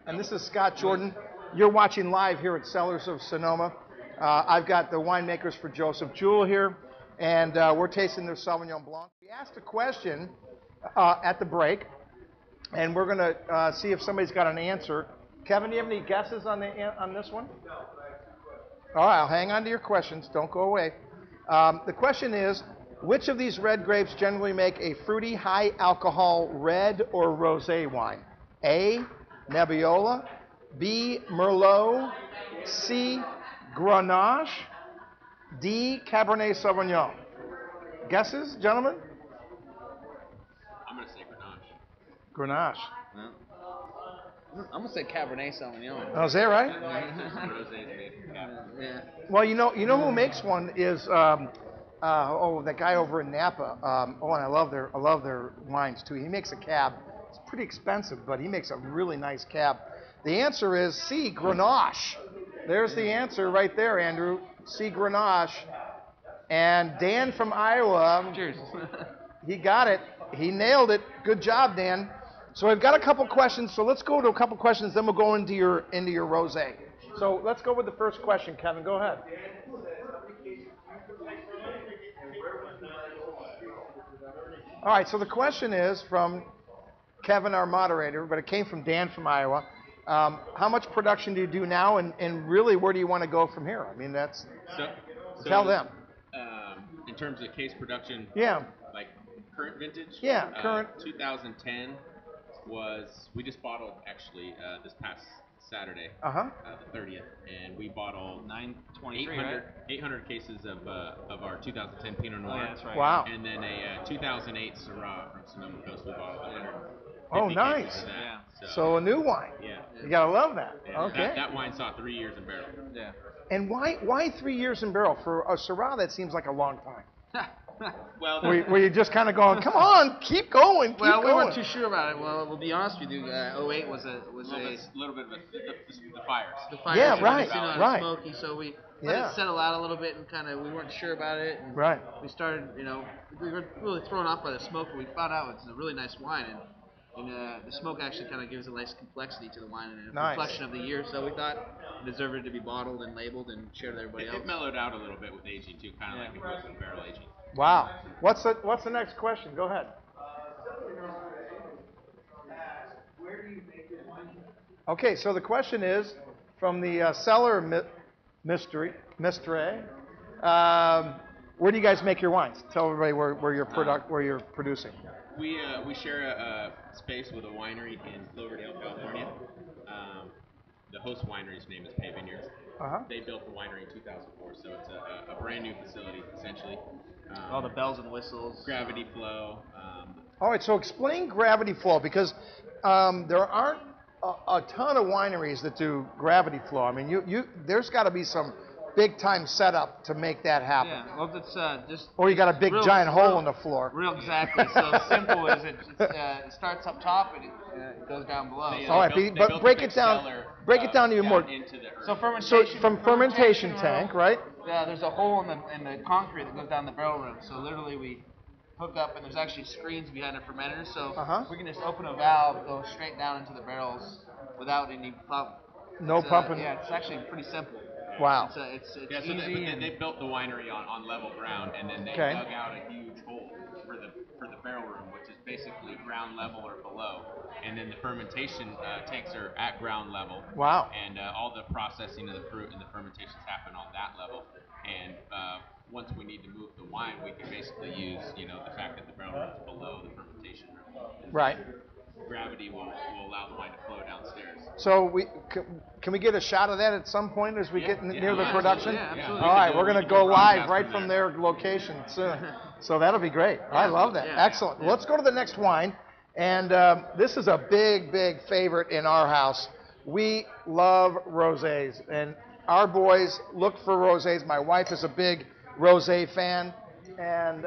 And this is Scott Jordan. You're watching live here at Cellars of Sonoma. I've got the winemakers for Joseph Jewell here, and we're tasting their Sauvignon Blanc. We asked a question at the break, and we're going to see if somebody's got an answer. Kevin, do you have any guesses on this one? All right, I'll hang on to your questions. Don't go away. The question is, which of these red grapes generally make a fruity, high-alcohol red or rosé wine? A, Nebbiolo, B, Merlot, C, Grenache, D, Cabernet Sauvignon. Guesses, gentlemen? I'm going to say Grenache. Grenache. Yeah. I'm going to say Cabernet Sauvignon. Oh, is that right? Yeah. Well, you know who makes one is that guy over in Napa. And I love their wines too. He makes a cab. It's pretty expensive, but he makes a really nice cab. The answer is C, Grenache. There's the answer right there, Andrew. C, Grenache. And Dan from Iowa, cheers. He got it. He nailed it. Good job, Dan. So I've got a couple questions. So let's go to a couple questions, then we'll go into your rosé. So let's go with the first question, Kevin. Go ahead. All right. So the question is from Kevin, our moderator, but it came from Dan from Iowa. How much production do you do now, and really, where do you want to go from here? I mean, tell them. In terms of case production, yeah, like current vintage. Yeah, current. 2010 we just bottled actually this past Saturday, the 30th, and we bottled 800 cases of our 2010 Pinot Noir. Oh, yeah, that's right. Wow. And then a 2008 Syrah from Sonoma Coast. We bottled 100. Oh, nice. Yeah. So a new wine. Yeah. You gotta love that. Yeah, okay. That wine saw 3 years in barrel. Yeah. And why 3 years in barrel? For a Syrah, that seems like a long time. Well, were you just kind of going, come on, keep going, keep going? We weren't too sure about it. Well, we'll be honest with you. 08 was a little bit of the fires. The fires. Yeah, right, right. Smoky, so we let Yeah. it settle out a little bit, and we weren't sure about it. And Right. We started, we were really thrown off by the smoke, but we found out it's a really nice wine, and the smoke actually kind of gives a nice complexity to the wine and a Nice. reflection of the year. So we thought it deserved to be bottled and labeled and shared with everybody else. It mellowed out a little bit with aging too, kind of like it goes with barrel aging. Wow. What's the next question? Go ahead. Okay, so the question is from the cellar mystery. Where do you guys make your wines? Tell everybody where you're producing. We share a space with a winery in Cloverdale, California. The host winery's name is Pay Vineyards. They built the winery in 2004, so it's a brand new facility essentially. All the bells and whistles. Gravity flow. All right, so explain gravity flow, because there aren't a ton of wineries that do gravity flow. I mean, there's got to be some big time setup to make that happen. Yeah, well, it's just. Or you got a big giant hole in the floor. Real exactly. So simple is it starts up top and it goes down below. All right, but break it down. Break it down even more. So fermentation. So from fermentation tank, right? Yeah, there's a hole in the concrete that goes down the barrel room. So literally we hook up, and there's actually screens behind the fermenters. So we can just open a valve, go straight down into the barrels without any pump. No pumping. Yeah, it's actually pretty simple. Wow. It's yeah, so easy. they built the winery on level ground, and then they dug out a huge hole for the barrel room, which is basically ground level or below. And then the fermentation tanks are at ground level. Wow. And all the processing of the fruit and the fermentations happen on that level. And once we need to move the wine, we can basically use the fact that the barrel room is below the fermentation room. Right. Gravity will allow the wine to flow downstairs. So can we get a shot of that at some point as we get near the production? Yeah, absolutely. All right, we're going to go live right from their location soon. So that'll be great. I love that. Yeah. Excellent. Well, let's go to the next wine. And this is a big, big favorite in our house. We love rosés, and our boys look for rosés. My wife is a big rosé fan, and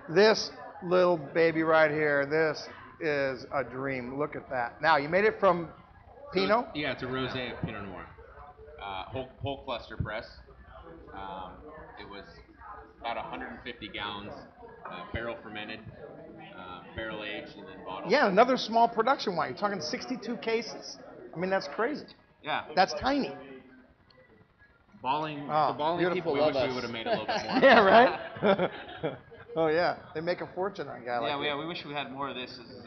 this little baby right here, this is a dream. Look at that. Now, you made it from Pinot? Yeah, it's a rosé of Pinot Noir. Whole cluster press. It was about 150 gallons barrel fermented, barrel aged, and then bottled. Yeah, another small production wine. You're talking 62 cases. I mean, that's crazy. Yeah. That's tiny. The balling people We love wish us. we would have made a little bit more. Yeah, right? Oh, yeah. They make a fortune on a guy like that. Yeah, we wish we had more of this. This is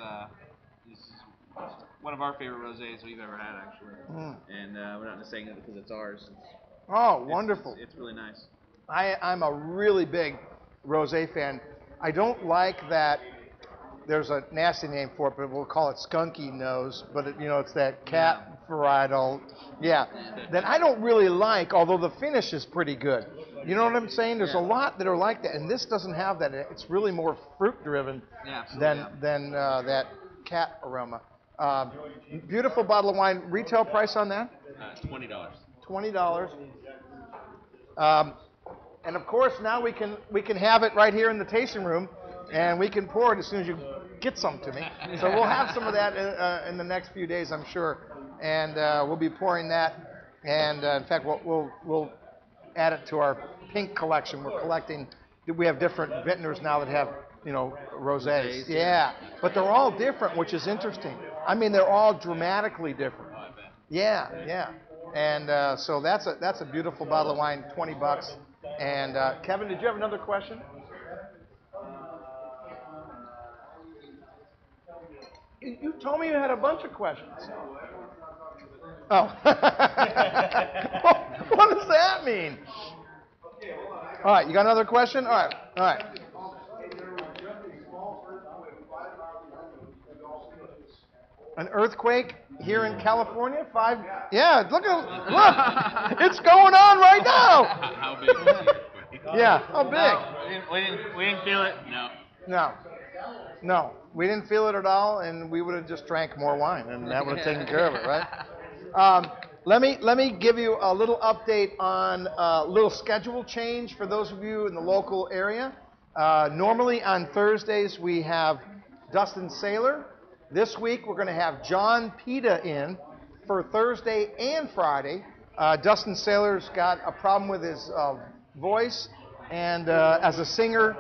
one of our favorite rosés we've ever had, actually. And we're not just saying it because it's ours. Wonderful. It's really nice. I'm a really big rosé fan. I don't like that there's a nasty name for it, but we'll call it skunky nose, but it's that cat varietal. Yeah. That I don't really like, although the finish is pretty good. You know what I'm saying? There's a lot that are like that, and this doesn't have that. It's really more fruit-driven than that cat aroma. Beautiful bottle of wine. Retail price on that? $20. $20. And of course, now we can have it right here in the tasting room, and we can pour it as soon as you get some to me. So we'll have some of that in the next few days, I'm sure, and we'll be pouring that. And in fact, we'll add it to our pink collection. We're collecting. We have different vintners now that have rosés. Yeah, but they're all different, which is interesting. I mean, they're all dramatically different. Yeah. And so that's a beautiful bottle of wine, $20. And Kevin, did you have another question? You told me you had a bunch of questions. Oh. What does that mean? All right, you got another question? All right. An earthquake here in California? 5? Yeah, look, it's going on right now. How big was the earthquake? Yeah, how big? We didn't feel it. No, we didn't feel it at all, and we would have just drank more wine, and that would have taken care of it, right? Let me give you a little update on a little schedule change for those of you in the local area. Normally on Thursdays we have Dustin Saylor. This week we're going to have John Pita in for Thursday and Friday. Dustin Saylor's got a problem with his voice, and as a singer,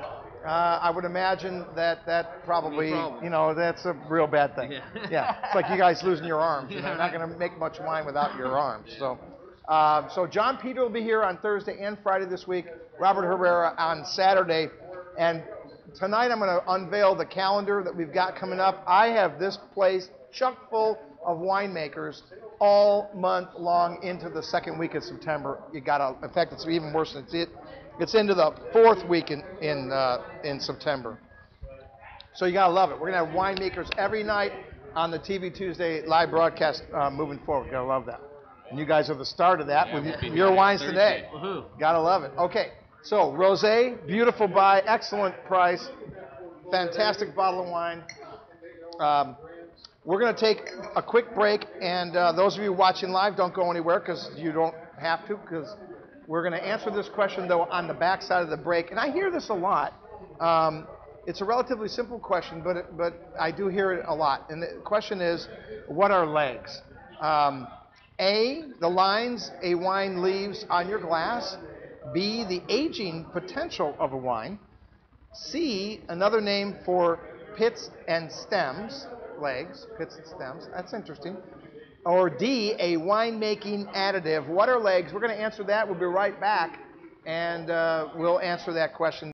I would imagine that probably, that's a real bad thing. Yeah. It's like you guys losing your arms. You're not going to make much wine without your arms. So John Peter will be here on Thursday and Friday this week. Robert Herrera on Saturday. And tonight I'm going to unveil the calendar that we've got coming up. I have this place chock full of winemakers all month long into the second week of September. In fact, it's even worse than it. It's into the fourth week in September. So you gotta love it. We're gonna have winemakers every night on the TV Tuesday live broadcast moving forward. Gotta love that. And you guys are the start of that with your wines today. Gotta love it. Okay, so rosé, beautiful buy, excellent price, fantastic bottle of wine. We're gonna take a quick break, and those of you watching live, don't go anywhere because you don't have to, because we're going to answer this question, though, on the back side of the break. And I hear this a lot. It's a relatively simple question, but I do hear it a lot. And the question is, what are legs? A, the lines a wine leaves on your glass. B, the aging potential of a wine. C, another name for pits and stems. Legs, pits and stems. That's interesting. Or D, a winemaking additive. What are legs? We're going to answer that. We'll be right back, and we'll answer that question.